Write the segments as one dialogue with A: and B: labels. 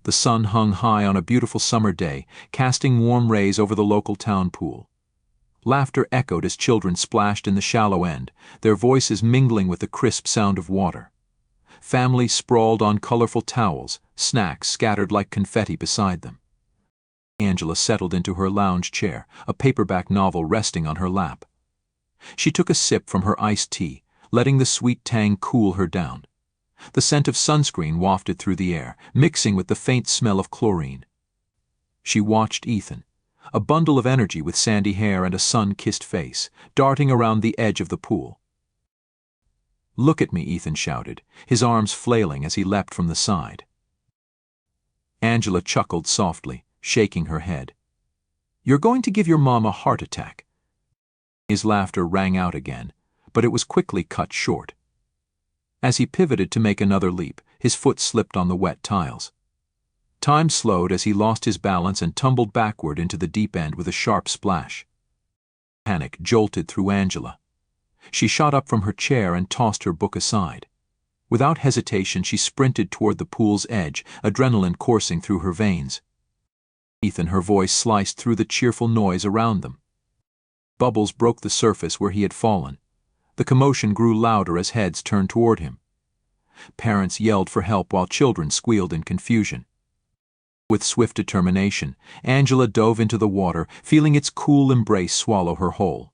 A: The sun hung high on a beautiful summer day, casting warm rays over the local town pool. Laughter echoed as children splashed in the shallow end, their voices mingling with the crisp sound of water. Families sprawled on colorful towels, snacks scattered like confetti beside them. Angela settled into her lounge chair, a paperback novel resting on her lap. She took a sip from her iced tea, letting the sweet tang cool her down. The scent of sunscreen wafted through the air, mixing with the faint smell of chlorine. She watched Ethan, a bundle of energy with sandy hair and a sun-kissed face, darting around the edge of the pool. "Look at me," Ethan shouted, his arms flailing as he leapt from the side. Angela chuckled softly, shaking her head. "You're going to give your mom a heart attack." His laughter rang out again, but it was quickly cut short. As he pivoted to make another leap, his foot slipped on the wet tiles. Time slowed as he lost his balance and tumbled backward into the deep end with a sharp splash. Panic jolted through Angela. She shot up from her chair and tossed her book aside. Without hesitation, she sprinted toward the pool's edge, adrenaline coursing through her veins. Ethan, her voice sliced through the cheerful noise around them. Bubbles broke the surface where he had fallen. The commotion grew louder as heads turned toward him. Parents yelled for help while children squealed in confusion. With swift determination, Angela dove into the water, feeling its cool embrace swallow her whole.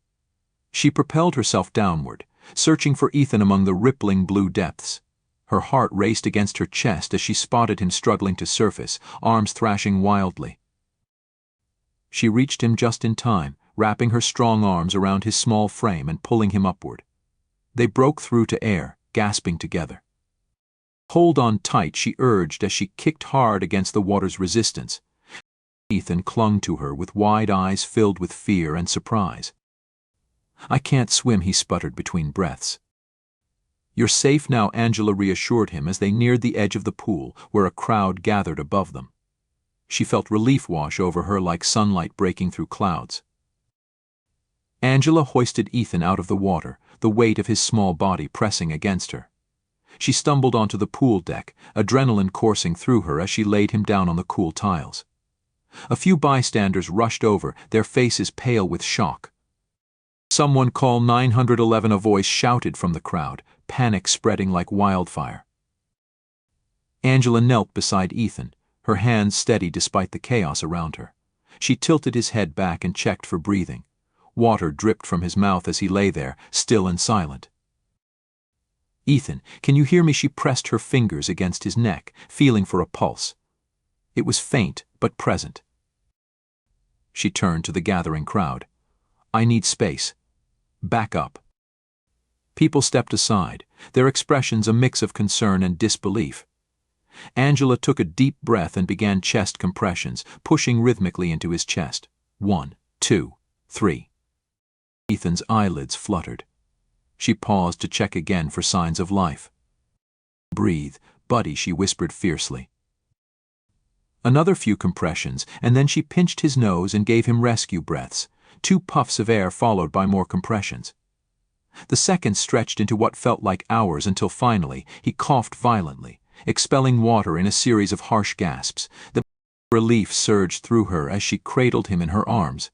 A: She propelled herself downward, searching for Ethan among the rippling blue depths. Her heart raced against her chest as she spotted him struggling to surface, arms thrashing wildly. She reached him just in time, wrapping her strong arms around his small frame and pulling him upward. They broke through to air, gasping together. "Hold on tight," she urged as she kicked hard against the water's resistance. Ethan clung to her with wide eyes filled with fear and surprise. "I can't swim," he sputtered between breaths. "You're safe now," Angela reassured him as they neared the edge of the pool, where a crowd gathered above them. She felt relief wash over her like sunlight breaking through clouds. Angela hoisted Ethan out of the water, the weight of his small body pressing against her. She stumbled onto the pool deck, adrenaline coursing through her as she laid him down on the cool tiles. A few bystanders rushed over, their faces pale with shock. "Someone call 911," a voice shouted from the crowd, panic spreading like wildfire. Angela knelt beside Ethan, her hands steady despite the chaos around her. She tilted his head back and checked for breathing. Water dripped from his mouth as he lay there, still and silent. "Ethan, can you hear me?" She pressed her fingers against his neck, feeling for a pulse. It was faint, but present. She turned to the gathering crowd. "I need space. Back up." People stepped aside, their expressions a mix of concern and disbelief. Angela took a deep breath and began chest compressions, pushing rhythmically into his chest. 1, 2, 3. Ethan's eyelids fluttered. She paused to check again for signs of life. "Breathe, buddy," she whispered fiercely. Another few compressions, and then she pinched his nose and gave him rescue breaths, 2 puffs of air followed by more compressions. The seconds stretched into what felt like hours until finally he coughed violently, expelling water in a series of harsh gasps. The relief surged through her as she cradled him in her arms.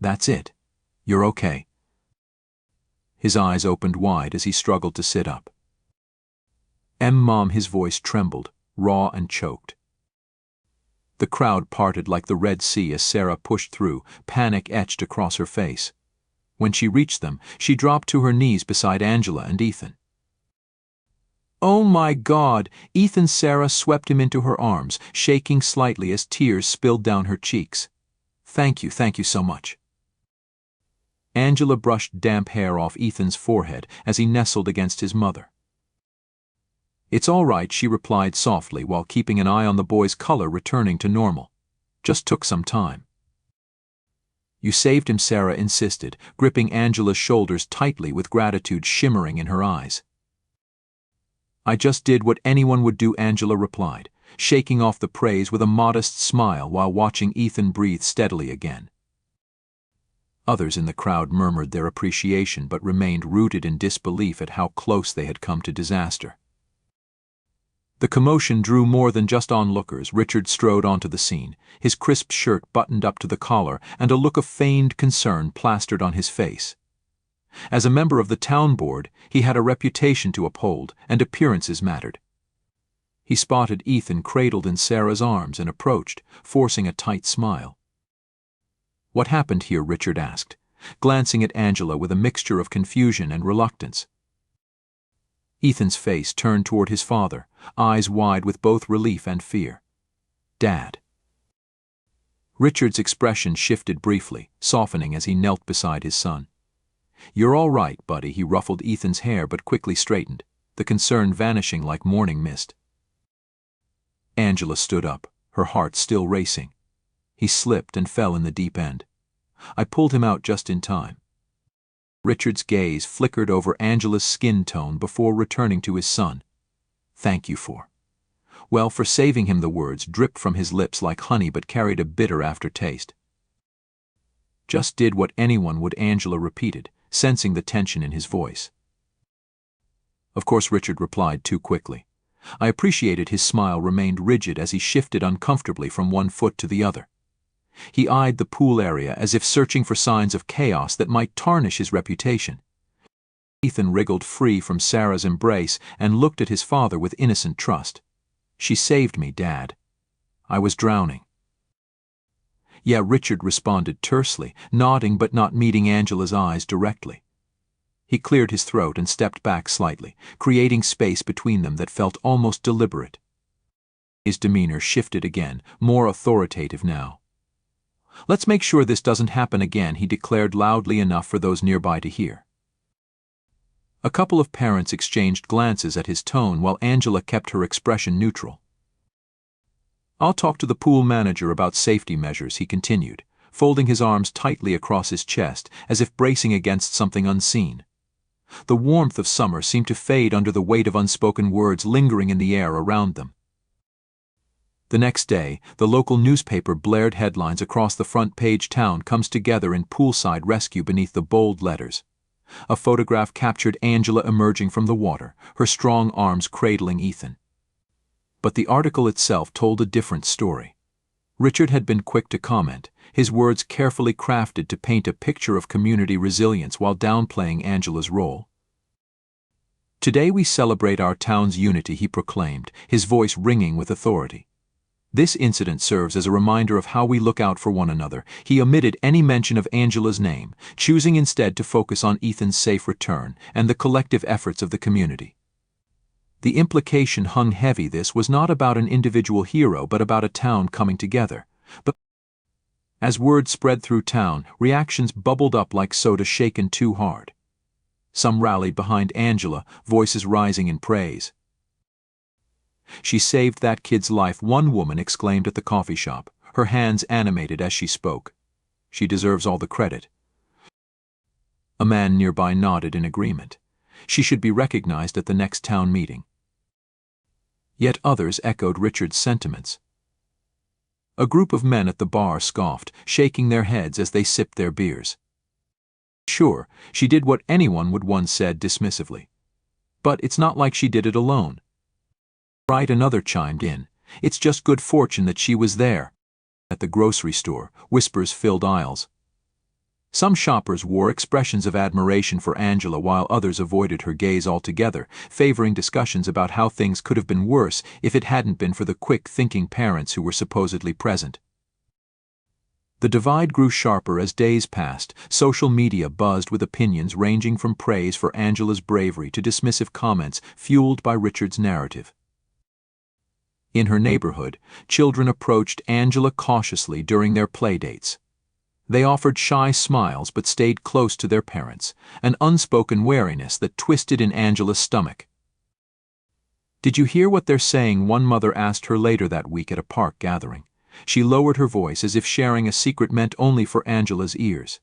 A: "That's it. You're okay." His eyes opened wide as he struggled to sit up. Mom," his voice trembled, raw and choked. The crowd parted like the Red Sea as Sarah pushed through, panic etched across her face. When she reached them, she dropped to her knees beside Angela and Ethan. "Oh my God!" Sarah swept him into her arms, shaking slightly as tears spilled down her cheeks. Thank you so much." Angela brushed damp hair off Ethan's forehead as he nestled against his mother. "It's all right," she replied softly while keeping an eye on the boy's color returning to normal. "Just took some time." "You saved him," Sarah insisted, gripping Angela's shoulders tightly with gratitude shimmering in her eyes. "I just did what anyone would do," Angela replied, shaking off the praise with a modest smile while watching Ethan breathe steadily again. Others in the crowd murmured their appreciation but remained rooted in disbelief at how close they had come to disaster. The commotion drew more than just onlookers. Richard strode onto the scene, his crisp shirt buttoned up to the collar and a look of feigned concern plastered on his face. As a member of the town board, he had a reputation to uphold, and appearances mattered. He spotted Ethan cradled in Sarah's arms and approached, forcing a tight smile. "What happened here?" Richard asked, glancing at Angela with a mixture of confusion and reluctance. Ethan's face turned toward his father, eyes wide with both relief and fear. "Dad." Richard's expression shifted briefly, softening as he knelt beside his son. "You're all right, buddy." He ruffled Ethan's hair but quickly straightened, the concern vanishing like morning mist. Angela stood up, her heart still racing. He slipped and fell in the deep end. I pulled him out just in time. Richard's gaze flickered over Angela's skin tone before returning to his son. "Thank you for..." Well, for saving him. The words dripped from his lips like honey but carried a bitter aftertaste. "Just did what anyone would," Angela repeated, sensing the tension in his voice. "Of course," Richard replied too quickly. I appreciated his smile remained rigid as he shifted uncomfortably from one foot to the other. He eyed the pool area as if searching for signs of chaos that might tarnish his reputation. Ethan wriggled free from Sarah's embrace and looked at his father with innocent trust. "She saved me, Dad. I was drowning." "Yeah," Richard responded tersely, nodding but not meeting Angela's eyes directly. He cleared his throat and stepped back slightly, creating space between them that felt almost deliberate. His demeanor shifted again, more authoritative now. "Let's make sure this doesn't happen again," he declared loudly enough for those nearby to hear. A couple of parents exchanged glances at his tone while Angela kept her expression neutral. "I'll talk to the pool manager about safety measures," he continued, folding his arms tightly across his chest as if bracing against something unseen. The warmth of summer seemed to fade under the weight of unspoken words lingering in the air around them. The next day, the local newspaper blared headlines across the front page. "Town comes together in poolside rescue" beneath the bold letters. A photograph captured Angela emerging from the water, her strong arms cradling Ethan. But the article itself told a different story. Richard had been quick to comment, his words carefully crafted to paint a picture of community resilience while downplaying Angela's role. "Today we celebrate our town's unity," he proclaimed, his voice ringing with authority. "This incident serves as a reminder of how we look out for one another." He omitted any mention of Angela's name, choosing instead to focus on Ethan's safe return and the collective efforts of the community. The implication hung heavy. This was not about an individual hero but about a town coming together. But as word spread through town, reactions bubbled up like soda shaken too hard. Some rallied behind Angela, voices rising in praise. "She saved that kid's life," one woman exclaimed at the coffee shop, her hands animated as she spoke. "She deserves all the credit." A man nearby nodded in agreement. "She should be recognized at the next town meeting." Yet others echoed Richard's sentiments. A group of men at the bar scoffed, shaking their heads as they sipped their beers. "Sure, she did what anyone would," one said dismissively. "But it's not like she did it alone." "Right," another chimed in. "It's just good fortune that she was there." At the grocery store, whispers filled aisles. Some shoppers wore expressions of admiration for Angela while others avoided her gaze altogether, favoring discussions about how things could have been worse if it hadn't been for the quick-thinking parents who were supposedly present. The divide grew sharper as days passed. Social media buzzed with opinions ranging from praise for Angela's bravery to dismissive comments fueled by Richard's narrative. In her neighborhood, children approached Angela cautiously during their playdates. They offered shy smiles but stayed close to their parents, an unspoken wariness that twisted in Angela's stomach. "Did you hear what they're saying?" one mother asked her later that week at a park gathering. She lowered her voice as if sharing a secret meant only for Angela's ears.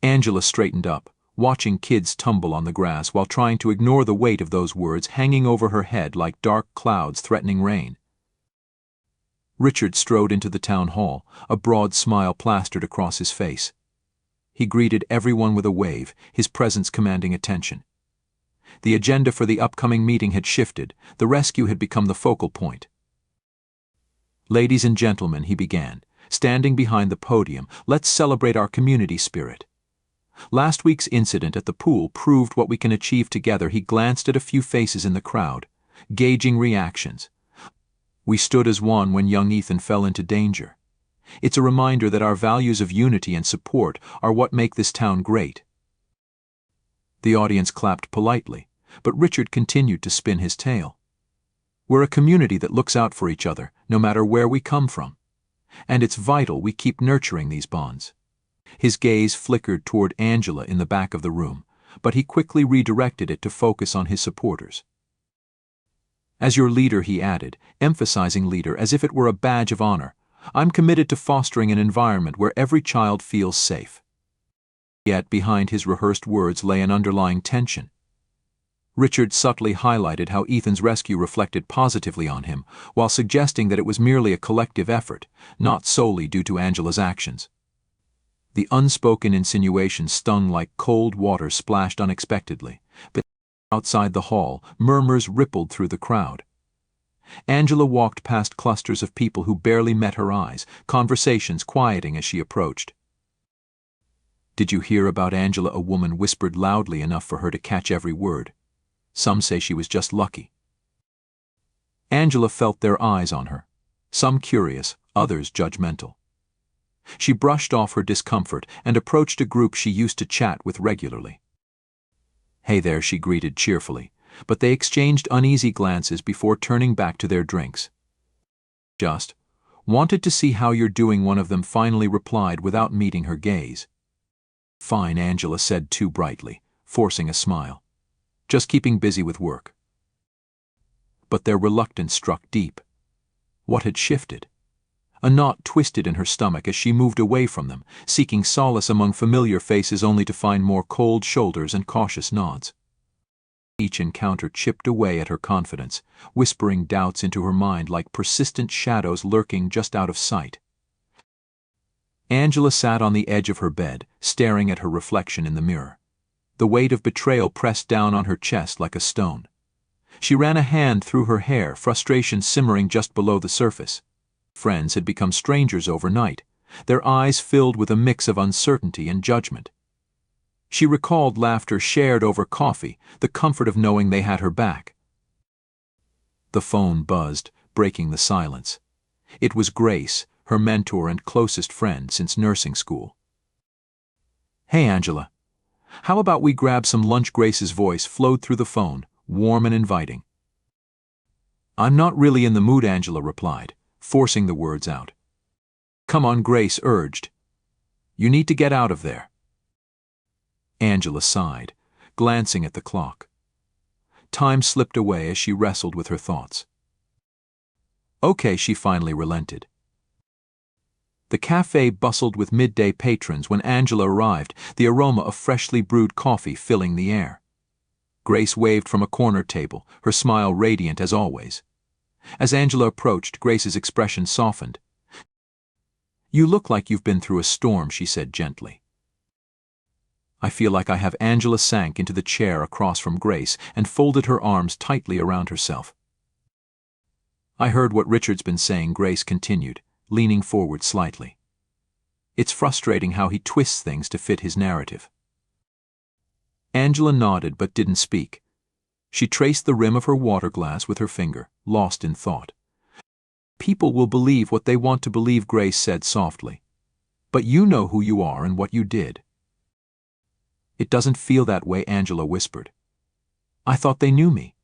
A: Angela straightened up, watching kids tumble on the grass while trying to ignore the weight of those words hanging over her head like dark clouds threatening rain. Richard strode into the town hall, a broad smile plastered across his face. He greeted everyone with a wave, his presence commanding attention. The agenda for the upcoming meeting had shifted. The rescue had become the focal point. "Ladies and gentlemen," he began, standing behind the podium, "let's celebrate our community spirit. Last week's incident at the pool proved what we can achieve together." He glanced at a few faces in the crowd, gauging reactions. "We stood as one when young Ethan fell into danger. It's a reminder that our values of unity and support are what make this town great." The audience clapped politely, but Richard continued to spin his tale. "We're a community that looks out for each other, no matter where we come from. And it's vital we keep nurturing these bonds." His gaze flickered toward Angela in the back of the room, but he quickly redirected it to focus on his supporters. "As your leader," he added, emphasizing leader as if it were a badge of honor, "I'm committed to fostering an environment where every child feels safe." Yet behind his rehearsed words lay an underlying tension. Richard subtly highlighted how Ethan's rescue reflected positively on him, while suggesting that it was merely a collective effort, not solely due to Angela's actions. The unspoken insinuation stung like cold water splashed unexpectedly, but outside the hall, murmurs rippled through the crowd. Angela walked past clusters of people who barely met her eyes, conversations quieting as she approached. "Did you hear about Angela?" a woman whispered loudly enough for her to catch every word. "Some say she was just lucky." Angela felt their eyes on her, some curious, others judgmental. She brushed off her discomfort and approached a group she used to chat with regularly. "Hey there," she greeted cheerfully, but they exchanged uneasy glances before turning back to their drinks. "Just wanted to see how you're doing," one of them finally replied without meeting her gaze. "Fine," Angela said too brightly, forcing a smile. "Just keeping busy with work." But their reluctance struck deep. What had shifted? A knot twisted in her stomach as she moved away from them, seeking solace among familiar faces only to find more cold shoulders and cautious nods. Each encounter chipped away at her confidence, whispering doubts into her mind like persistent shadows lurking just out of sight. Angela sat on the edge of her bed, staring at her reflection in the mirror. The weight of betrayal pressed down on her chest like a stone. She ran a hand through her hair, frustration simmering just below the surface. Friends had become strangers overnight, their eyes filled with a mix of uncertainty and judgment. She recalled laughter shared over coffee, the comfort of knowing they had her back. The phone buzzed, breaking the silence. It was Grace, her mentor and closest friend since nursing school. "Hey, Angela. How about we grab some lunch?" Grace's voice flowed through the phone, warm and inviting. "I'm not really in the mood," Angela replied, forcing the words out. "Come on," Grace urged. "You need to get out of there." Angela sighed, glancing at the clock. Time slipped away as she wrestled with her thoughts. "Okay," she finally relented. The cafe bustled with midday patrons when Angela arrived, the aroma of freshly brewed coffee filling the air. Grace waved from a corner table, her smile radiant as always. As Angela approached, Grace's expression softened. "You look like you've been through a storm," she said gently. "I feel like I have." Angela sank into the chair across from Grace and folded her arms tightly around herself. "I heard what Richard's been saying," Grace continued, leaning forward slightly. "It's frustrating how he twists things to fit his narrative." Angela nodded but didn't speak. She traced the rim of her water glass with her finger, lost in thought. "People will believe what they want to believe," Grace said softly. "But you know who you are and what you did." "It doesn't feel that way," Angela whispered. "I thought they knew me."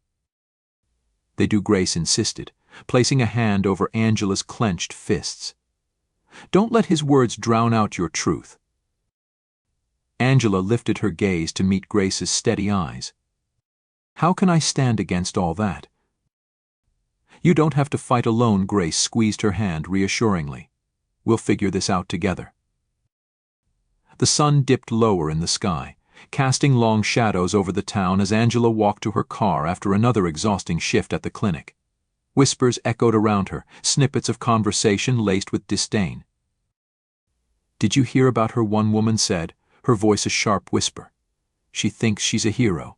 A: "They do," Grace insisted, placing a hand over Angela's clenched fists. "Don't let his words drown out your truth." Angela lifted her gaze to meet Grace's steady eyes. "How can I stand against all that?" "You don't have to fight alone," Grace squeezed her hand reassuringly. "We'll figure this out together." The sun dipped lower in the sky, casting long shadows over the town as Angela walked to her car after another exhausting shift at the clinic. Whispers echoed around her, snippets of conversation laced with disdain. "Did you hear about her?" one woman said, her voice a sharp whisper. "She thinks she's a hero."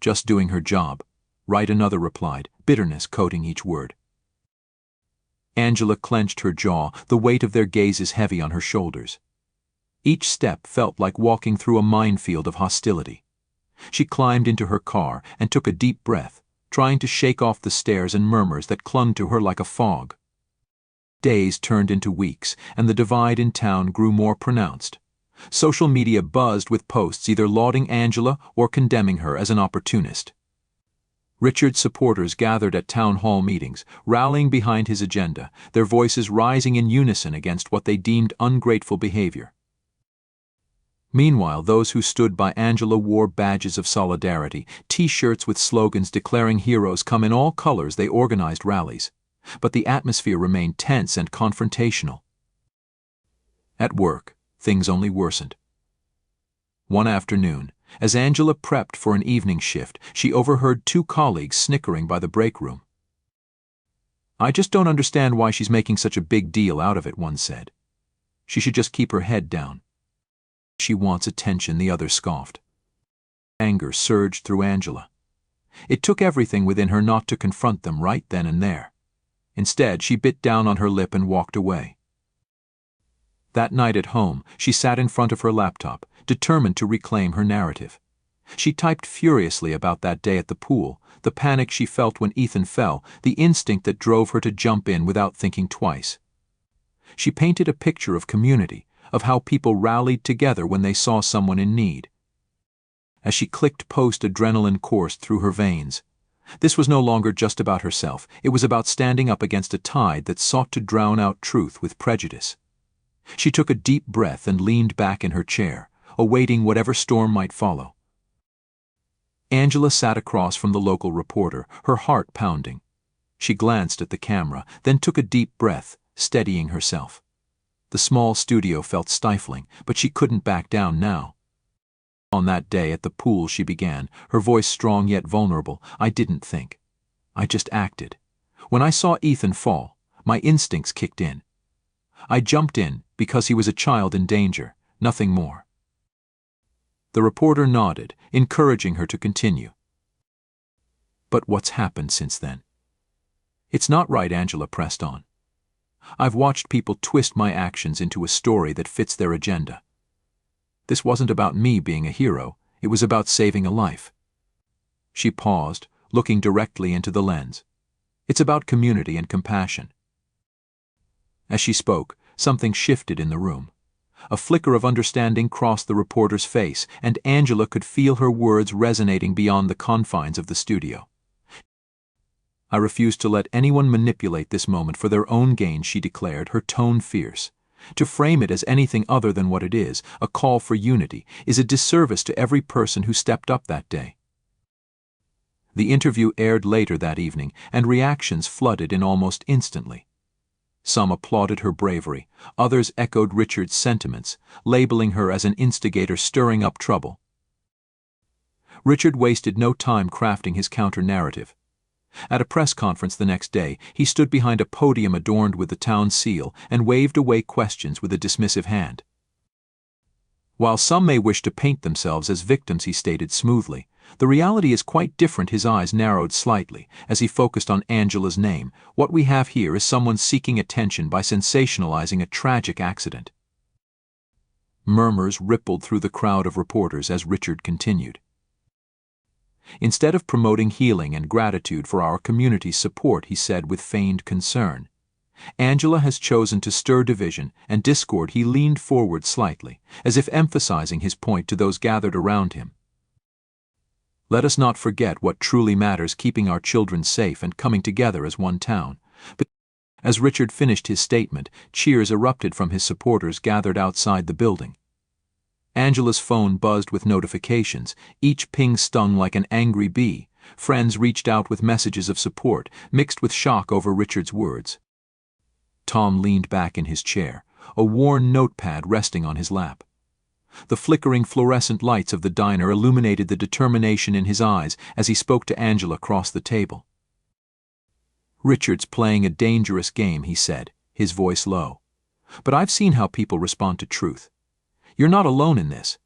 A: "Just doing her job." "Right," another replied, bitterness coating each word. Angela clenched her jaw, the weight of their gazes heavy on her shoulders. Each step felt like walking through a minefield of hostility. She climbed into her car and took a deep breath, trying to shake off the stares and murmurs that clung to her like a fog. Days turned into weeks, and the divide in town grew more pronounced. Social media buzzed with posts either lauding Angela or condemning her as an opportunist. Richard's supporters gathered at town hall meetings, rallying behind his agenda, their voices rising in unison against what they deemed ungrateful behavior. Meanwhile, those who stood by Angela wore badges of solidarity, T-shirts with slogans declaring heroes come in all colors. They organized rallies. But the atmosphere remained tense and confrontational. At work, things only worsened. One afternoon, as Angela prepped for an evening shift, she overheard two colleagues snickering by the break room. "I just don't understand why she's making such a big deal out of it," one said. "She should just keep her head down." "She wants attention," the other scoffed. Anger surged through Angela. It took everything within her not to confront them right then and there. Instead, she bit down on her lip and walked away. That night at home, she sat in front of her laptop, determined to reclaim her narrative. She typed furiously about that day at the pool, the panic she felt when Ethan fell, the instinct that drove her to jump in without thinking twice. She painted a picture of community, of how people rallied together when they saw someone in need. As she clicked post, adrenaline coursed through her veins. This was no longer just about herself. It was about standing up against a tide that sought to drown out truth with prejudice. She took a deep breath and leaned back in her chair, awaiting whatever storm might follow. Angela sat across from the local reporter, her heart pounding. She glanced at the camera, then took a deep breath, steadying herself. The small studio felt stifling, but she couldn't back down now. "On that day at the pool," she began, her voice strong yet vulnerable, "I didn't think. I just acted. When I saw Ethan fall, my instincts kicked in. I jumped in because he was a child in danger, nothing more." The reporter nodded, encouraging her to continue. "But what's happened since then?" "It's not right," Angela pressed on. "I've watched people twist my actions into a story that fits their agenda. This wasn't about me being a hero, it was about saving a life." She paused, looking directly into the lens. "It's about community and compassion." As she spoke, something shifted in the room. A flicker of understanding crossed the reporter's face, and Angela could feel her words resonating beyond the confines of the studio. "I refuse to let anyone manipulate this moment for their own gain," she declared, her tone fierce. "To frame it as anything other than what it is, a call for unity, is a disservice to every person who stepped up that day." The interview aired later that evening, and reactions flooded in almost instantly. Some applauded her bravery, others echoed Richard's sentiments, labeling her as an instigator stirring up trouble. Richard wasted no time crafting his counter-narrative. At a press conference the next day, he stood behind a podium adorned with the town seal and waved away questions with a dismissive hand. "While some may wish to paint themselves as victims," he stated smoothly, "the reality is quite different." His eyes narrowed slightly as he focused on Angela's name. "What we have here is someone seeking attention by sensationalizing a tragic accident." Murmurs rippled through the crowd of reporters as Richard continued. "Instead of promoting healing and gratitude for our community's support," he said with feigned concern, "Angela has chosen to stir division and discord." He leaned forward slightly, as if emphasizing his point to those gathered around him. "Let us not forget what truly matters: keeping our children safe and coming together as one town." But as Richard finished his statement, cheers erupted from his supporters gathered outside the building. Angela's phone buzzed with notifications, each ping stung like an angry bee. Friends reached out with messages of support, mixed with shock over Richard's words. Tom leaned back in his chair, a worn notepad resting on his lap. The flickering fluorescent lights of the diner illuminated the determination in his eyes as he spoke to Angela across the table. "Richard's playing a dangerous game," he said, his voice low. "But I've seen how people respond to truth. You're not alone in this."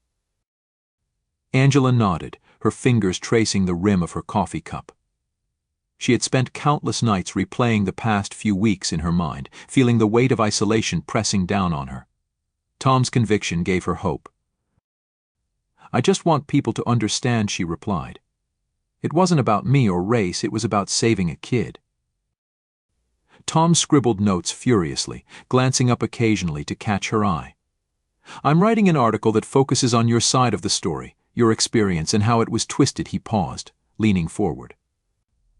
A: Angela nodded, her fingers tracing the rim of her coffee cup. She had spent countless nights replaying the past few weeks in her mind, feeling the weight of isolation pressing down on her. Tom's conviction gave her hope. "I just want people to understand," she replied. "It wasn't about me or race, it was about saving a kid." Tom scribbled notes furiously, glancing up occasionally to catch her eye. "I'm writing an article that focuses on your side of the story, your experience and how it was twisted." He paused, leaning forward.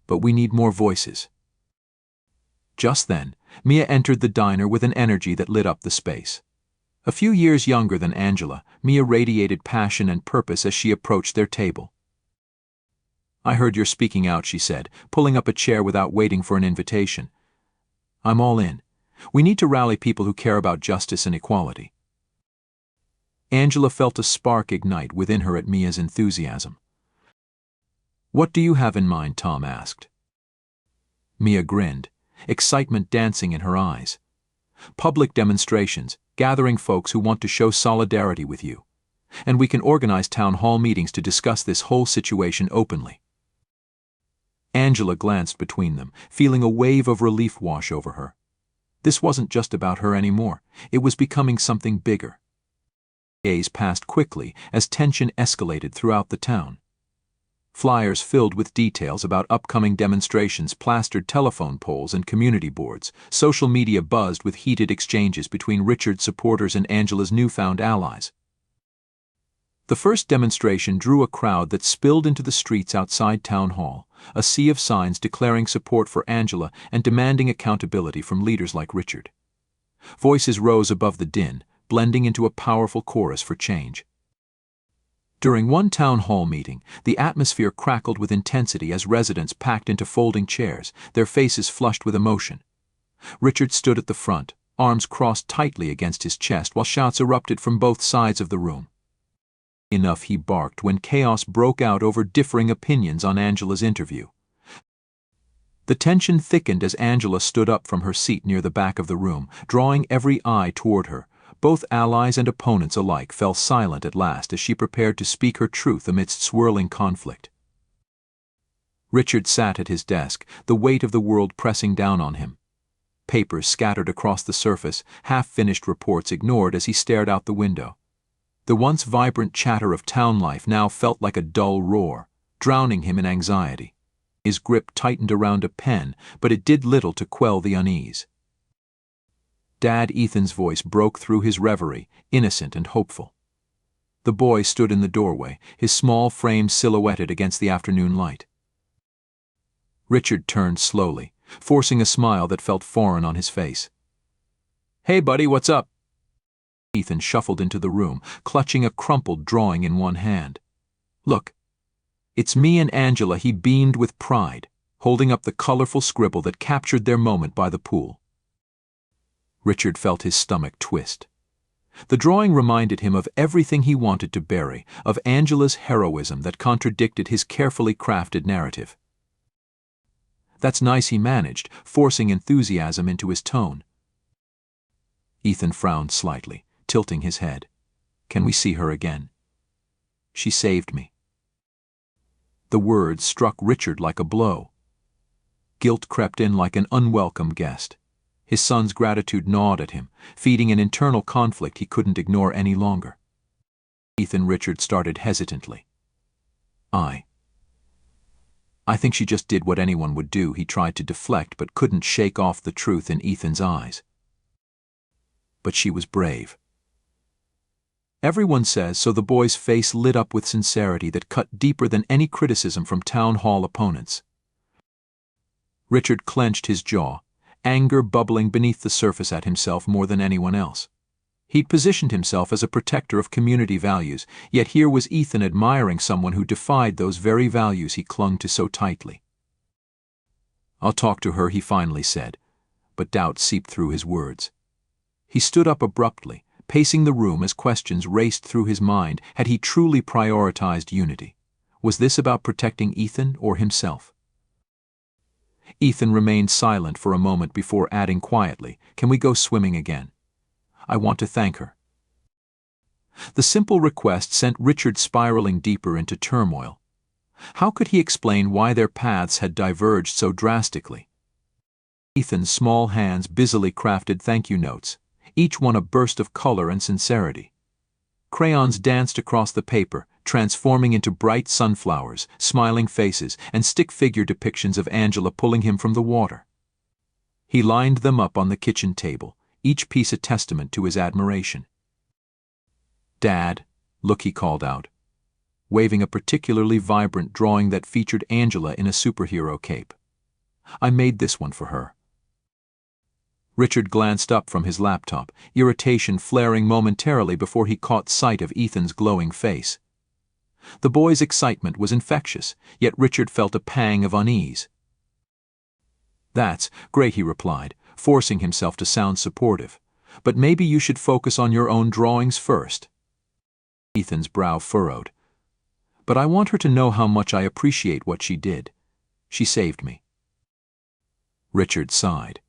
A: "But we need more voices." Just then, Mia entered the diner with an energy that lit up the space. A few years younger than Angela, Mia radiated passion and purpose as she approached their table. "I heard you're speaking out," she said, pulling up a chair without waiting for an invitation. "I'm all in. We need to rally people who care about justice and equality." Angela felt a spark ignite within her at Mia's enthusiasm. "What do you have in mind?" Tom asked. Mia grinned, excitement dancing in her eyes. "Public demonstrations, gathering folks who want to show solidarity with you. And we can organize town hall meetings to discuss this whole situation openly." Angela glanced between them, feeling a wave of relief wash over her. This wasn't just about her anymore. It was becoming something bigger. Days passed quickly as tension escalated throughout the town. Flyers filled with details about upcoming demonstrations plastered telephone poles and community boards. Social media buzzed with heated exchanges between Richard's supporters and Angela's newfound allies. The first demonstration drew a crowd that spilled into the streets outside Town Hall, a sea of signs declaring support for Angela and demanding accountability from leaders like Richard. Voices rose above the din, blending into a powerful chorus for change. During one town hall meeting, the atmosphere crackled with intensity as residents packed into folding chairs, their faces flushed with emotion. Richard stood at the front, arms crossed tightly against his chest while shouts erupted from both sides of the room. "Enough," he barked when chaos broke out over differing opinions on Angela's interview. The tension thickened as Angela stood up from her seat near the back of the room, drawing every eye toward her. Both allies and opponents alike fell silent at last as she prepared to speak her truth amidst swirling conflict. Richard sat at his desk, the weight of the world pressing down on him. Papers scattered across the surface, half-finished reports ignored as he stared out the window. The once vibrant chatter of town life now felt like a dull roar, drowning him in anxiety. His grip tightened around a pen, but it did little to quell the unease. Dad Ethan's voice broke through his reverie, innocent and hopeful. The boy stood in the doorway, his small frame silhouetted against the afternoon light. Richard turned slowly, forcing a smile that felt foreign on his face. "Hey buddy, what's up?" Ethan shuffled into the room, clutching a crumpled drawing in one hand. "Look, it's me and Angela." He beamed with pride, holding up the colorful scribble that captured their moment by the pool. Richard felt his stomach twist. The drawing reminded him of everything he wanted to bury, of Angela's heroism that contradicted his carefully crafted narrative. "That's nice," he managed, forcing enthusiasm into his tone. Ethan frowned slightly, tilting his head. "Can we see her again?" "She saved me." The words struck Richard like a blow. Guilt crept in like an unwelcome guest. His son's gratitude gnawed at him, feeding an internal conflict he couldn't ignore any longer. Richard started hesitantly. I think she just did what anyone would do." He tried to deflect but couldn't shake off the truth in Ethan's eyes. "But she was brave." "Everyone says so." The boy's face lit up with sincerity that cut deeper than any criticism from town hall opponents. Richard clenched his jaw, anger bubbling beneath the surface at himself more than anyone else. He'd positioned himself as a protector of community values, yet here was Ethan admiring someone who defied those very values he clung to so tightly. "I'll talk to her," he finally said, but doubt seeped through his words. He stood up abruptly, pacing the room as questions raced through his mind. Had he truly prioritized unity? Was this about protecting Ethan or himself? Ethan remained silent for a moment before adding quietly, "Can we go swimming again? I want to thank her." The simple request sent Richard spiraling deeper into turmoil. How could he explain why their paths had diverged so drastically? Ethan's small hands busily crafted thank you notes, each one a burst of color and sincerity. Crayons danced across the paper, transforming into bright sunflowers, smiling faces, and stick figure depictions of Angela pulling him from the water. He lined them up on the kitchen table, each piece a testament to his admiration. "Dad, look," he called out, waving a particularly vibrant drawing that featured Angela in a superhero cape. "I made this one for her." Richard glanced up from his laptop, irritation flaring momentarily before he caught sight of Ethan's glowing face. The boy's excitement was infectious, yet Richard felt a pang of unease. "That's great," he replied, forcing himself to sound supportive. "But maybe you should focus on your own drawings first." Ethan's brow furrowed. "But I want her to know how much I appreciate what she did. She saved me." Richard sighed.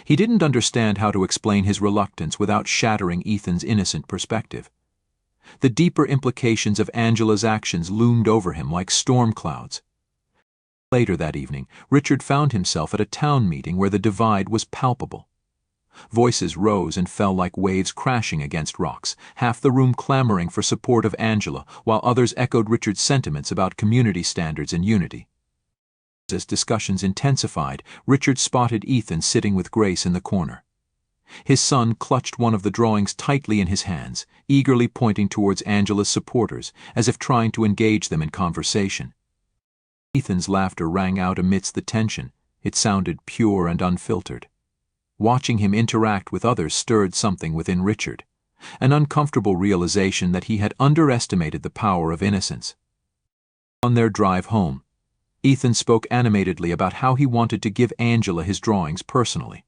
A: He didn't understand how to explain his reluctance without shattering Ethan's innocent perspective. The deeper implications of Angela's actions loomed over him like storm clouds. Later that evening, Richard found himself at a town meeting where the divide was palpable. Voices rose and fell like waves crashing against rocks, half the room clamoring for support of Angela, while others echoed Richard's sentiments about community standards and unity. As discussions intensified, Richard spotted Ethan sitting with Grace in the corner. His son clutched one of the drawings tightly in his hands, eagerly pointing towards Angela's supporters, as if trying to engage them in conversation. Ethan's laughter rang out amidst the tension. It sounded pure and unfiltered. Watching him interact with others stirred something within Richard, an uncomfortable realization that he had underestimated the power of innocence. On their drive home, Ethan spoke animatedly about how he wanted to give Angela his drawings personally.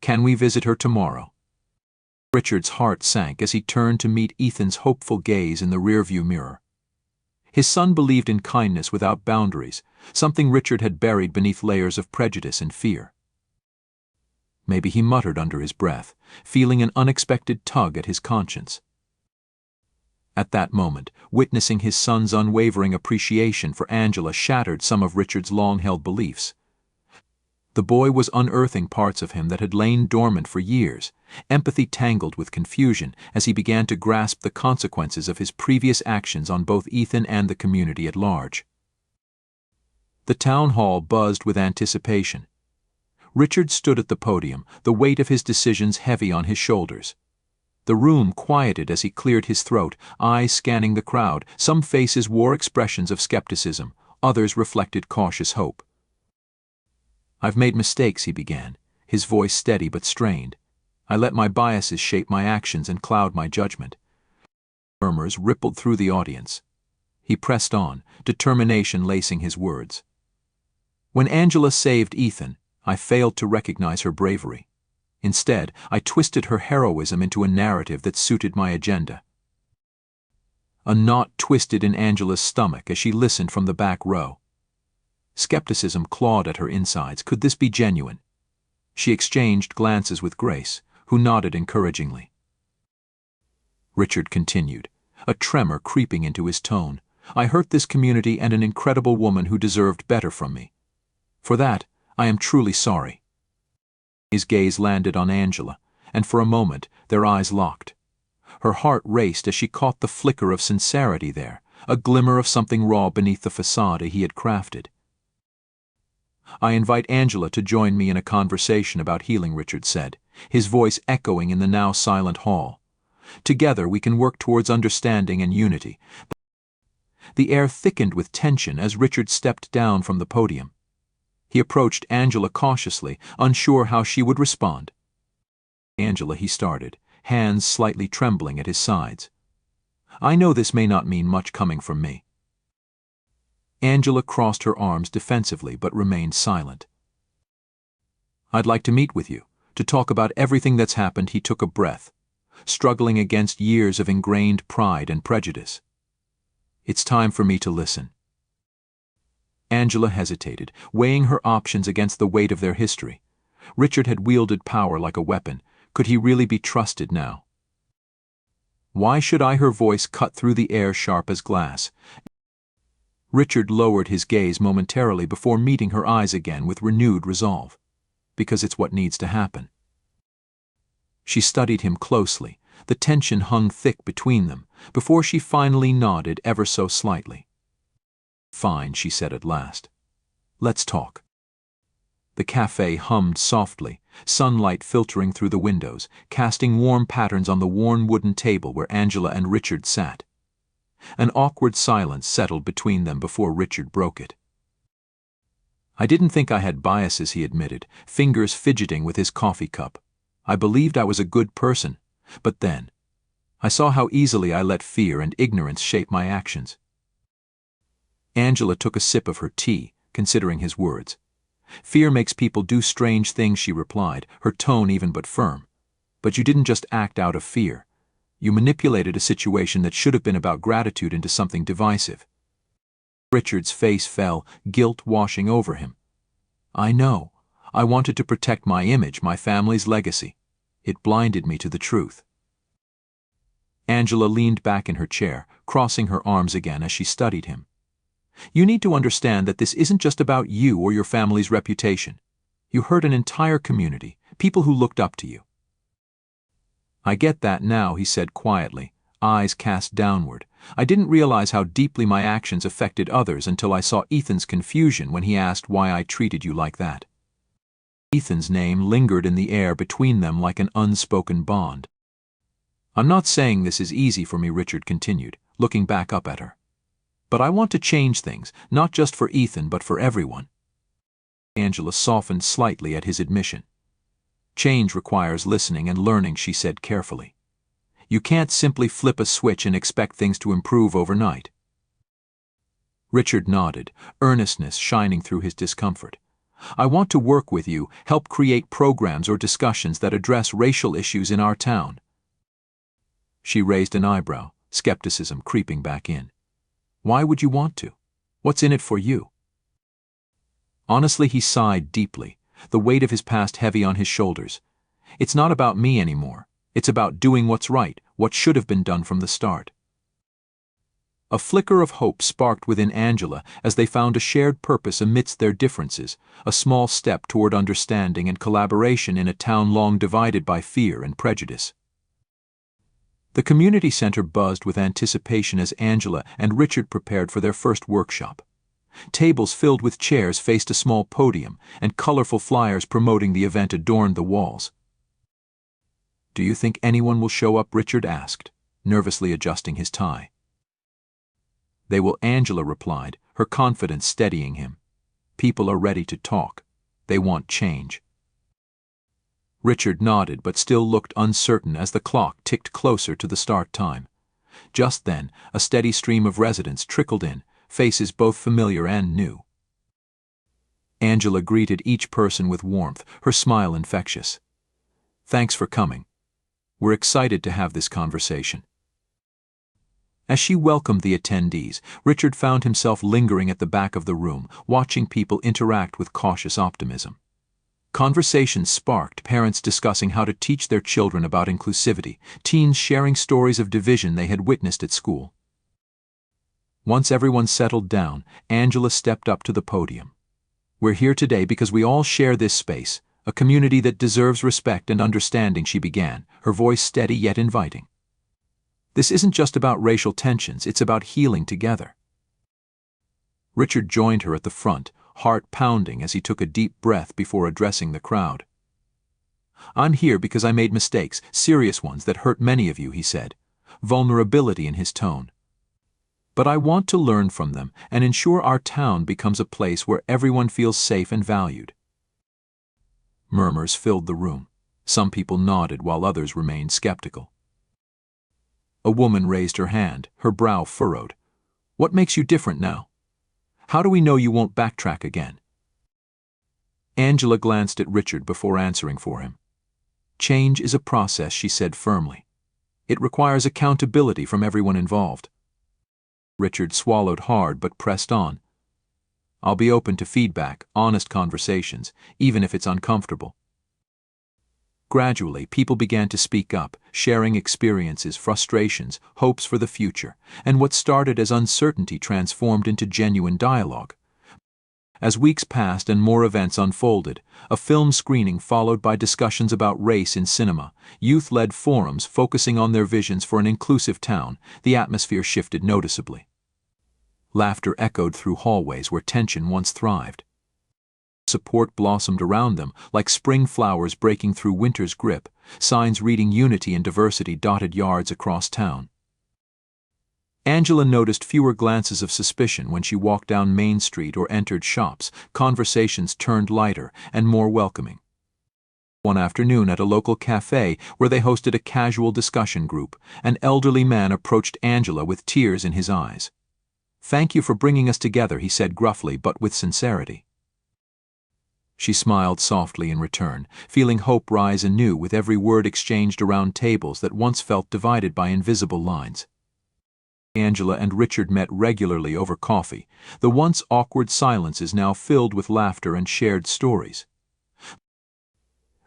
A: "Can we visit her tomorrow?" Richard's heart sank as he turned to meet Ethan's hopeful gaze in the rearview mirror. His son believed in kindness without boundaries, something Richard had buried beneath layers of prejudice and fear. Maybe he muttered under his breath, feeling an unexpected tug at his conscience. At that moment, witnessing his son's unwavering appreciation for Angela shattered some of Richard's long-held beliefs. The boy was unearthing parts of him that had lain dormant for years, empathy tangled with confusion as he began to grasp the consequences of his previous actions on both Ethan and the community at large. The town hall buzzed with anticipation. Richard stood at the podium, the weight of his decisions heavy on his shoulders. The room quieted as he cleared his throat, eyes scanning the crowd. Some faces wore expressions of skepticism, others reflected cautious hope. "I've made mistakes," he began, his voice steady but strained. "I let my biases shape my actions and cloud my judgment." Murmurs rippled through the audience. He pressed on, determination lacing his words. "When Angela saved Ethan, I failed to recognize her bravery. Instead, I twisted her heroism into a narrative that suited my agenda." A knot twisted in Angela's stomach as she listened from the back row. Skepticism clawed at her insides. Could this be genuine? She exchanged glances with Grace, who nodded encouragingly. Richard continued, a tremor creeping into his tone. "I hurt this community and an incredible woman who deserved better from me. For that, I am truly sorry." His gaze landed on Angela, and for a moment their eyes locked. Her heart raced as she caught the flicker of sincerity there, a glimmer of something raw beneath the facade he had crafted. "I invite Angela to join me in a conversation about healing," Richard said, his voice echoing in the now silent hall. "Together we can work towards understanding and unity." The air thickened with tension as Richard stepped down from the podium. He approached Angela cautiously, unsure how she would respond. "Angela," he started, hands slightly trembling at his sides. "I know this may not mean much coming from me." Angela crossed her arms defensively but remained silent. "I'd like to meet with you, to talk about everything that's happened." He took a breath, struggling against years of ingrained pride and prejudice. "It's time for me to listen." Angela hesitated, weighing her options against the weight of their history. Richard had wielded power like a weapon. Could he really be trusted now? "Why should I?" Her voice cut through the air sharp as glass. Richard lowered his gaze momentarily before meeting her eyes again with renewed resolve. Because it's what needs to happen. She studied him closely. The tension hung thick between them, before she finally nodded ever so slightly. "Fine," she said at last. "Let's talk." The cafe hummed softly, sunlight filtering through the windows, casting warm patterns on the worn wooden table where Angela and Richard sat. An awkward silence settled between them before Richard broke it. "I didn't think I had biases," he admitted, fingers fidgeting with his coffee cup. "I believed I was a good person, but then I saw how easily I let fear and ignorance shape my actions." Angela took a sip of her tea, considering his words. "Fear makes people do strange things," she replied, her tone even but firm. "But you didn't just act out of fear. You manipulated a situation that should have been about gratitude into something divisive." Richard's face fell, guilt washing over him. "I know. I wanted to protect my image, my family's legacy. It blinded me to the truth." Angela leaned back in her chair, crossing her arms again as she studied him. "You need to understand that this isn't just about you or your family's reputation. You hurt an entire community, people who looked up to you." "I get that now," he said quietly, eyes cast downward. "I didn't realize how deeply my actions affected others until I saw Ethan's confusion when he asked why I treated you like that." Ethan's name lingered in the air between them like an unspoken bond. "I'm not saying this is easy for me," Richard continued, looking back up at her. "But I want to change things, not just for Ethan but for everyone." Angela softened slightly at his admission. "Change requires listening and learning," she said carefully. "You can't simply flip a switch and expect things to improve overnight." Richard nodded, earnestness shining through his discomfort. "I want to work with you, help create programs or discussions that address racial issues in our town." She raised an eyebrow, skepticism creeping back in. "Why would you want to? What's in it for you?" Honestly, he sighed deeply, the weight of his past heavy on his shoulders. "It's not about me anymore. It's about doing what's right, what should have been done from the start." A flicker of hope sparked within Angela as they found a shared purpose amidst their differences, a small step toward understanding and collaboration in a town long divided by fear and prejudice. The community center buzzed with anticipation as Angela and Richard prepared for their first workshop. Tables filled with chairs faced a small podium, and colorful flyers promoting the event adorned the walls. "Do you think anyone will show up?" Richard asked, nervously adjusting his tie. "They will," Angela replied, her confidence steadying him. "People are ready to talk. They want change." Richard nodded but still looked uncertain as the clock ticked closer to the start time. Just then, a steady stream of residents trickled in, faces both familiar and new. Angela greeted each person with warmth, her smile infectious. "Thanks for coming. We're excited to have this conversation." As she welcomed the attendees, Richard found himself lingering at the back of the room, watching people interact with cautious optimism. Conversations sparked, parents discussing how to teach their children about inclusivity, teens sharing stories of division they had witnessed at school. Once everyone settled down, Angela stepped up to the podium. "We're here today because we all share this space, a community that deserves respect and understanding," she began, her voice steady yet inviting. "This isn't just about racial tensions, it's about healing together." Richard joined her at the front, heart pounding as he took a deep breath before addressing the crowd. "I'm here because I made mistakes, serious ones that hurt many of you," he said, vulnerability in his tone. "But I want to learn from them and ensure our town becomes a place where everyone feels safe and valued." Murmurs filled the room. Some people nodded while others remained skeptical. A woman raised her hand, her brow furrowed. "What makes you different now? How do we know you won't backtrack again?" Angela glanced at Richard before answering for him. "Change is a process," she said firmly. "It requires accountability from everyone involved." Richard swallowed hard but pressed on. "I'll be open to feedback, honest conversations, even if it's uncomfortable." Gradually, people began to speak up, sharing experiences, frustrations, hopes for the future, and what started as uncertainty transformed into genuine dialogue. As weeks passed and more events unfolded, a film screening followed by discussions about race in cinema, youth-led forums focusing on their visions for an inclusive town, the atmosphere shifted noticeably. Laughter echoed through hallways where tension once thrived. Support blossomed around them like spring flowers breaking through winter's grip, signs reading unity and diversity dotted yards across town. Angela noticed fewer glances of suspicion when she walked down Main Street or entered shops. Conversations turned lighter and more welcoming. One afternoon at a local cafe where they hosted a casual discussion group, an elderly man approached Angela with tears in his eyes. "Thank you for bringing us together," he said gruffly but with sincerity. She smiled softly in return, feeling hope rise anew with every word exchanged around tables that once felt divided by invisible lines. Angela and Richard met regularly over coffee, the once awkward silences now filled with laughter and shared stories.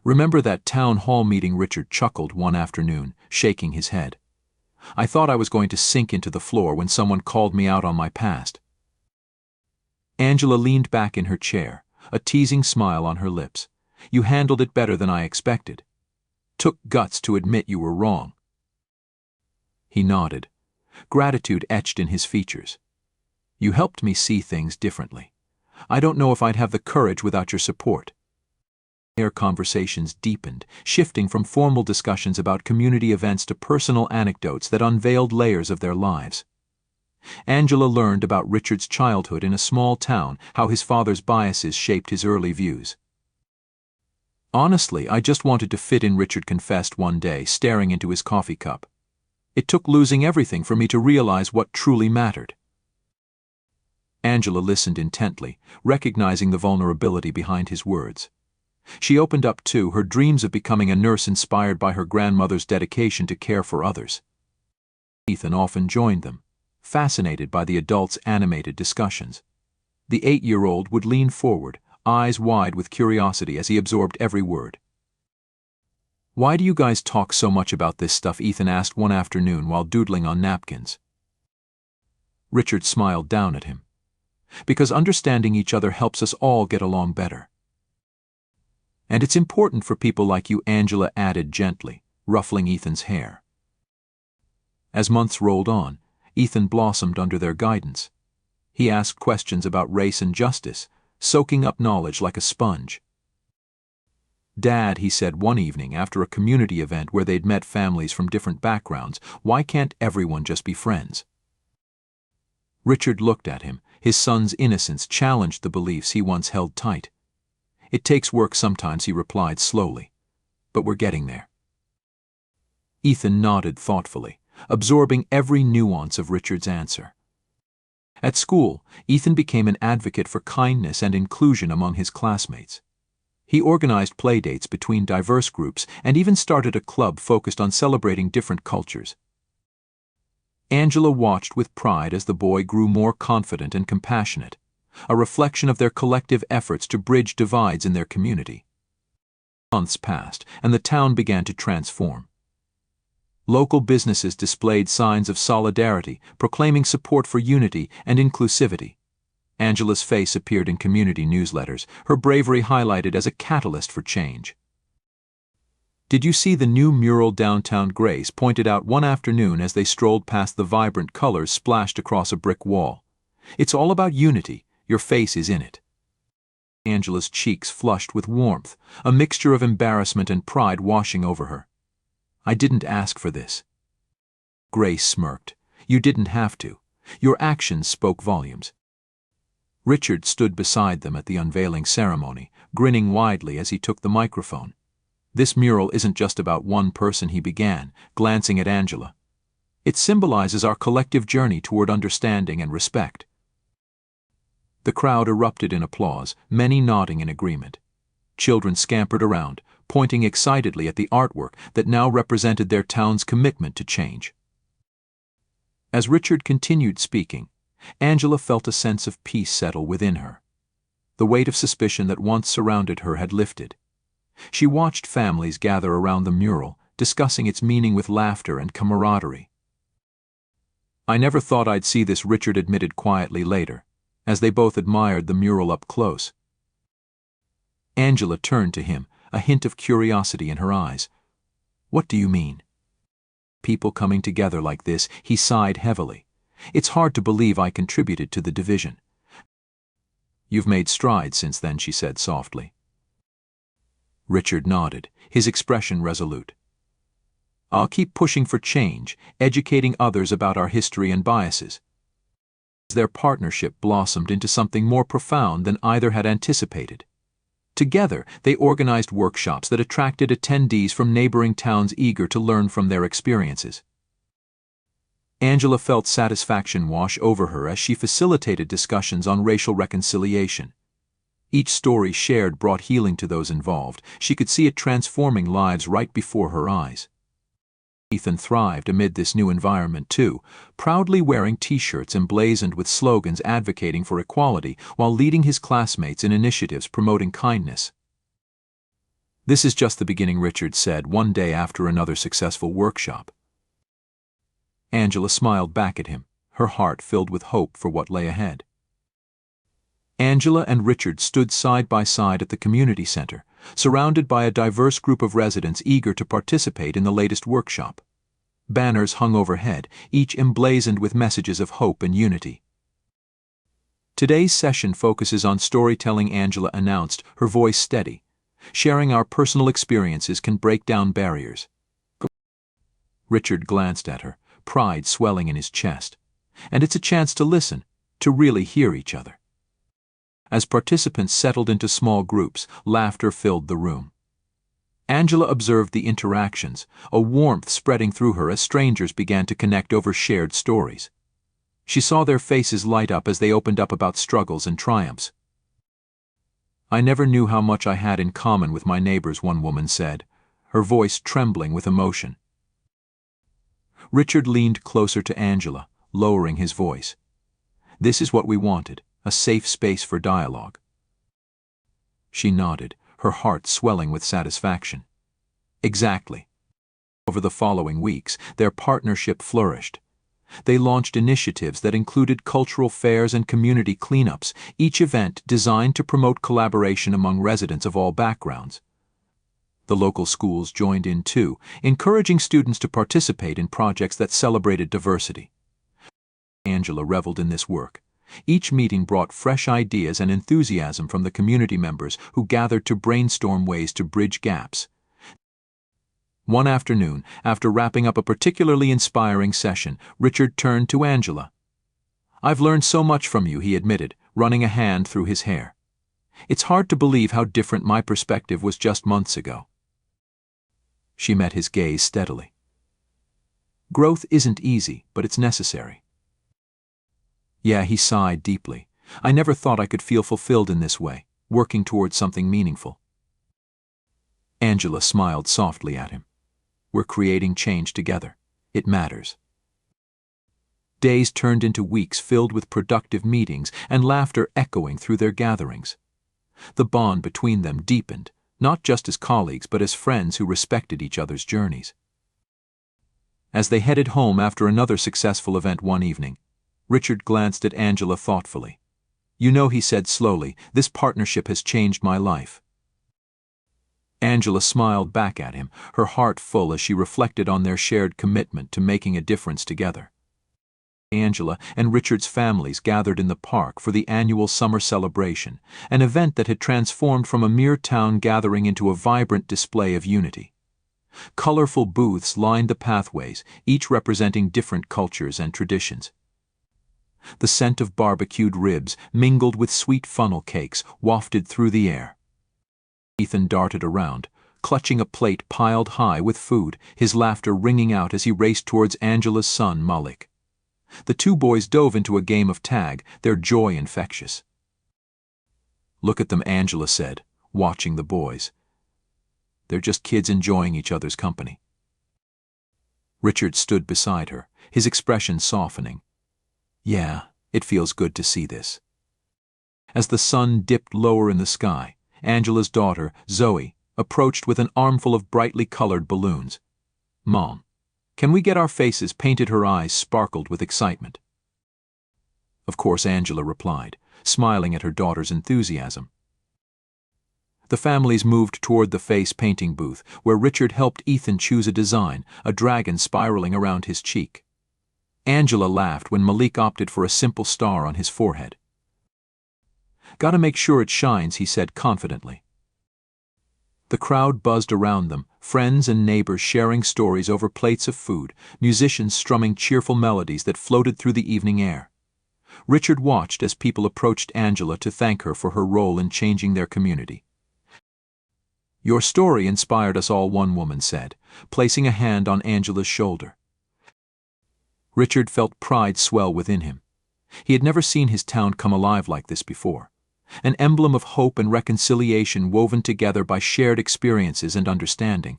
A: "Remember that town hall meeting?" Richard chuckled one afternoon, shaking his head. "I thought I was going to sink into the floor when someone called me out on my past." Angela leaned back in her chair, a teasing smile on her lips. "You handled it better than I expected. Took guts to admit you were wrong." He nodded. Gratitude etched in his features. "You helped me see things differently. I don't know if I'd have the courage without your support." Their conversations deepened, shifting from formal discussions about community events to personal anecdotes that unveiled layers of their lives. Angela learned about Richard's childhood in a small town, how his father's biases shaped his early views. "Honestly, I just wanted to fit in," Richard confessed one day, staring into his coffee cup. "It took losing everything for me to realize what truly mattered." Angela listened intently, recognizing the vulnerability behind his words. She opened up too, her dreams of becoming a nurse inspired by her grandmother's dedication to care for others. Ethan often joined them, fascinated by the adults' animated discussions. The 8-year-old would lean forward, eyes wide with curiosity as he absorbed every word. "Why do you guys talk so much about this stuff?" Ethan asked one afternoon while doodling on napkins. Richard smiled down at him. "Because understanding each other helps us all get along better. And it's important for people like you," Angela added gently, ruffling Ethan's hair. As months rolled on, Ethan blossomed under their guidance. He asked questions about race and justice, soaking up knowledge like a sponge. "Dad," he said one evening after a community event where they'd met families from different backgrounds, "why can't everyone just be friends?" Richard looked at him. His son's innocence challenged the beliefs he once held tight. "It takes work sometimes," he replied slowly, "but we're getting there." Ethan nodded thoughtfully, absorbing every nuance of Richard's answer. At school, Ethan became an advocate for kindness and inclusion among his classmates. He organized playdates between diverse groups and even started a club focused on celebrating different cultures. Angela watched with pride as the boy grew more confident and compassionate, a reflection of their collective efforts to bridge divides in their community. Months passed, and the town began to transform. Local businesses displayed signs of solidarity, proclaiming support for unity and inclusivity. Angela's face appeared in community newsletters, her bravery highlighted as a catalyst for change. "Did you see the new mural downtown?" Grace pointed out one afternoon as they strolled past the vibrant colors splashed across a brick wall. "It's all about unity. Your face is in it." Angela's cheeks flushed with warmth, a mixture of embarrassment and pride washing over her. "I didn't ask for this." Grace smirked. "You didn't have to. Your actions spoke volumes." Richard stood beside them at the unveiling ceremony, grinning widely as he took the microphone. "This mural isn't just about one person," he began, glancing at Angela. "It symbolizes our collective journey toward understanding and respect." The crowd erupted in applause, many nodding in agreement. Children scampered around, pointing excitedly at the artwork that now represented their town's commitment to change. As Richard continued speaking, Angela felt a sense of peace settle within her. The weight of suspicion that once surrounded her had lifted. She watched families gather around the mural, discussing its meaning with laughter and camaraderie. "I never thought I'd see this," Richard admitted quietly later, as they both admired the mural up close. Angela turned to him, a hint of curiosity in her eyes. "What do you mean?" "People coming together like this," he sighed heavily. "It's hard to believe I contributed to the division." "You've made strides since then," she said softly. Richard nodded, his expression resolute. "I'll keep pushing for change, educating others about our history and biases." Their partnership blossomed into something more profound than either had anticipated. Together, they organized workshops that attracted attendees from neighboring towns eager to learn from their experiences. Angela felt satisfaction wash over her as she facilitated discussions on racial reconciliation. Each story shared brought healing to those involved. She could see it transforming lives right before her eyes. Ethan thrived amid this new environment too, proudly wearing T-shirts emblazoned with slogans advocating for equality while leading his classmates in initiatives promoting kindness. "This is just the beginning," Richard said one day after another successful workshop. Angela smiled back at him, her heart filled with hope for what lay ahead. Angela and Richard stood side by side at the community center, surrounded by a diverse group of residents eager to participate in the latest workshop. Banners hung overhead, each emblazoned with messages of hope and unity. "Today's session focuses on storytelling," Angela announced, her voice steady. "Sharing our personal experiences can break down barriers." Richard glanced at her, pride swelling in his chest. "And it's a chance to listen, to really hear each other." As participants settled into small groups, laughter filled the room. Angela observed the interactions, a warmth spreading through her as strangers began to connect over shared stories. She saw their faces light up as they opened up about struggles and triumphs. "I never knew how much I had in common with my neighbors," one woman said, her voice trembling with emotion. Richard leaned closer to Angela, lowering his voice. "This is what we wanted, a safe space for dialogue." She nodded, her heart swelling with satisfaction. "Exactly." Over the following weeks, their partnership flourished. They launched initiatives that included cultural fairs and community cleanups, each event designed to promote collaboration among residents of all backgrounds. The local schools joined in too, encouraging students to participate in projects that celebrated diversity. Angela reveled in this work. Each meeting brought fresh ideas and enthusiasm from the community members who gathered to brainstorm ways to bridge gaps. One afternoon, after wrapping up a particularly inspiring session, Richard turned to Angela. "I've learned so much from you," he admitted, running a hand through his hair. "It's hard to believe how different my perspective was just months ago." She met his gaze steadily. "Growth isn't easy, but it's necessary." "Yeah," he sighed deeply. "I never thought I could feel fulfilled in this way, working towards something meaningful." Angela smiled softly at him. "We're creating change together. It matters." Days turned into weeks filled with productive meetings and laughter echoing through their gatherings. The bond between them deepened, not just as colleagues but as friends who respected each other's journeys. As they headed home after another successful event one evening, Richard glanced at Angela thoughtfully. "You know," he said slowly, "this partnership has changed my life." Angela smiled back at him, her heart full as she reflected on their shared commitment to making a difference together. Angela and Richard's families gathered in the park for the annual summer celebration, an event that had transformed from a mere town gathering into a vibrant display of unity. Colorful booths lined the pathways, each representing different cultures and traditions. The scent of barbecued ribs, mingled with sweet funnel cakes, wafted through the air. Ethan darted around, clutching a plate piled high with food, his laughter ringing out as he raced towards Angela's son, Malik. The two boys dove into a game of tag, their joy infectious. "Look at them," Angela said, watching the boys. "They're just kids enjoying each other's company." Richard stood beside her, his expression softening. "Yeah, it feels good to see this." As the sun dipped lower in the sky, Angela's daughter, Zoe, approached with an armful of brightly colored balloons. "Mom, can we get our faces painted?" Her eyes sparkled with excitement. Of course, Angela replied, smiling at her daughter's enthusiasm. The families moved toward the face painting booth, where Richard helped Ethan choose a design, a dragon spiraling around his cheek. Angela laughed when Malik opted for a simple star on his forehead. "Gotta make sure it shines," he said confidently. The crowd buzzed around them, friends and neighbors sharing stories over plates of food, musicians strumming cheerful melodies that floated through the evening air. Richard watched as people approached Angela to thank her for her role in changing their community. "Your story inspired us all," one woman said, placing a hand on Angela's shoulder. Richard felt pride swell within him. He had never seen his town come alive like this before. An emblem of hope and reconciliation woven together by shared experiences and understanding.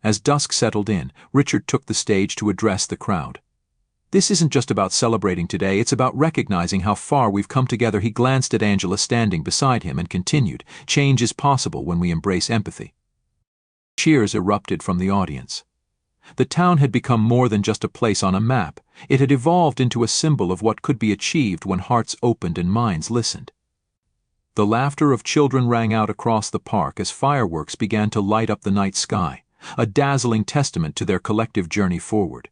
A: As dusk settled in, Richard took the stage to address the crowd. "This isn't just about celebrating today, it's about recognizing how far we've come together." He glanced at Angela standing beside him and continued, "Change is possible when we embrace empathy." Cheers erupted from the audience. The town had become more than just a place on a map. It had evolved into a symbol of what could be achieved when hearts opened and minds listened. The laughter of children rang out across the park as fireworks began to light up the night sky, a dazzling testament to their collective journey forward.